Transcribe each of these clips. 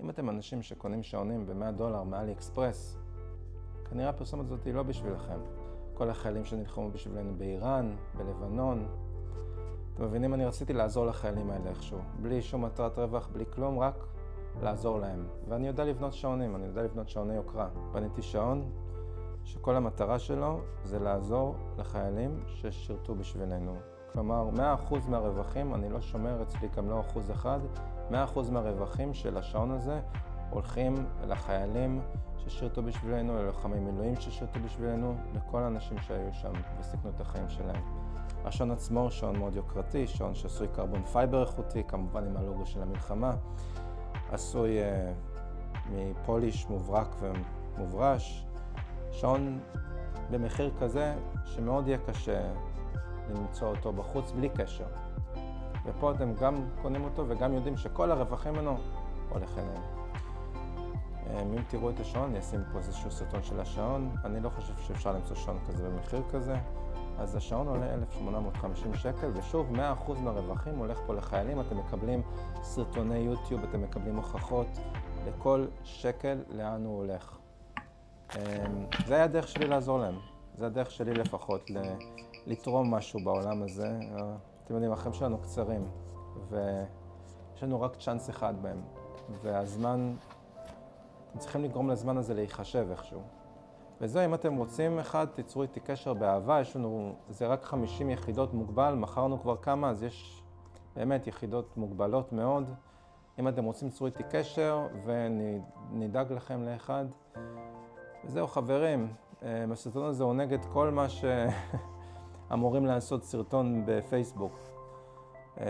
אם אתם אנשים שקונים שעונים ב$100 מאלי אקספרס, כנראה הפרסומת הזאת היא לא בשבילכם. כל החיילים שנלחמו בשבילנו באיראן, בלבנון. אתם מבינים, אני רציתי לעזור לחיילים האלה איכשהו. בלי שום מטרת רווח, בלי כלום, רק לעזור להם. ואני יודע לבנות שעונים, אני יודע לבנות שעוני יוקרה. בניתי שעון שכל המטרה שלו זה לעזור לחיילים ששירתו בשבילנו. כלומר, 100% מהרווחים, אני לא שומר אצלי גם לא 1%, 100% מהרווחים של השעון הזה הולכים לחיילים ששירתו בשבילנו, ללוחמי מילואים ששירתו בשבילנו, לכל האנשים שהיו שם וסיכנו את החיים שלהם. השעון עצמו, שעון מאוד יוקרתי, שעון שעשוי קרבון פייבר איכותי, כמובן עם הלוגו של המלחמה, עשוי מפוליש מוברק ומוברש, שעון במחיר כזה שמאוד יהיה קשה למצוא אותו בחוץ בלי קשר. ופה אתם גם קונים אותו וגם יודעים שכל הרווחים ממנו הולך אליהם. אם תראו את השעון, אני אשים פה איזשהו סרטון של השעון. אני לא חושב שאפשר למצוא שעון כזה במחיר כזה. אז השעון עולה 1,850 שקל, ושוב 100% מהרווחים הולך פה לחיילים. אתם מקבלים סרטוני יוטיוב, אתם מקבלים הוכחות לכל שקל לאן הוא הולך. זה היה הדרך שלי לעזור להם. זה הדרך שלי לפחות לתרום משהו בעולם הזה. אתם יודעים, החיים שלנו קצרים, ויש לנו רק צ'אנס אחד בהם. והזמן, אתם צריכים לגרום לזמן הזה להיחשב איכשהו. וזה, אם אתם רוצים אחד, תיצרו איתי קשר באהבה. יש לנו, זה רק 50 יחידות מוגבל, מכרנו כבר כמה, אז יש באמת יחידות מוגבלות מאוד. אם אתם רוצים, תיצרו איתי קשר ונדאג לכם לאחד. וזהו חברים, הסרטון הזה הוא נגד כל מה שאמורים לעשות סרטון בפייסבוק.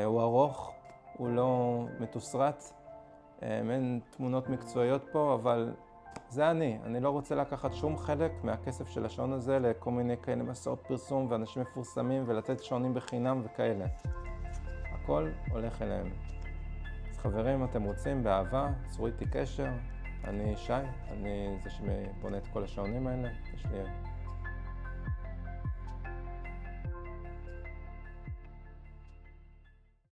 הוא ארוך, הוא לא מתוסרט, אין תמונות מקצועיות פה, אבל זה אני לא רוצה לקחת שום חלק מהכסף של השעון הזה לכל מיני כאלה מסעות פרסום ואנשים מפורסמים ולתת שעונים בחינם וכאלה. הכל הולך אליהם. אז חברים, אתם רוצים באהבה, צרו איתי קשר. אני שי, אני זה שבונה את כל השעונים האלה. יש לי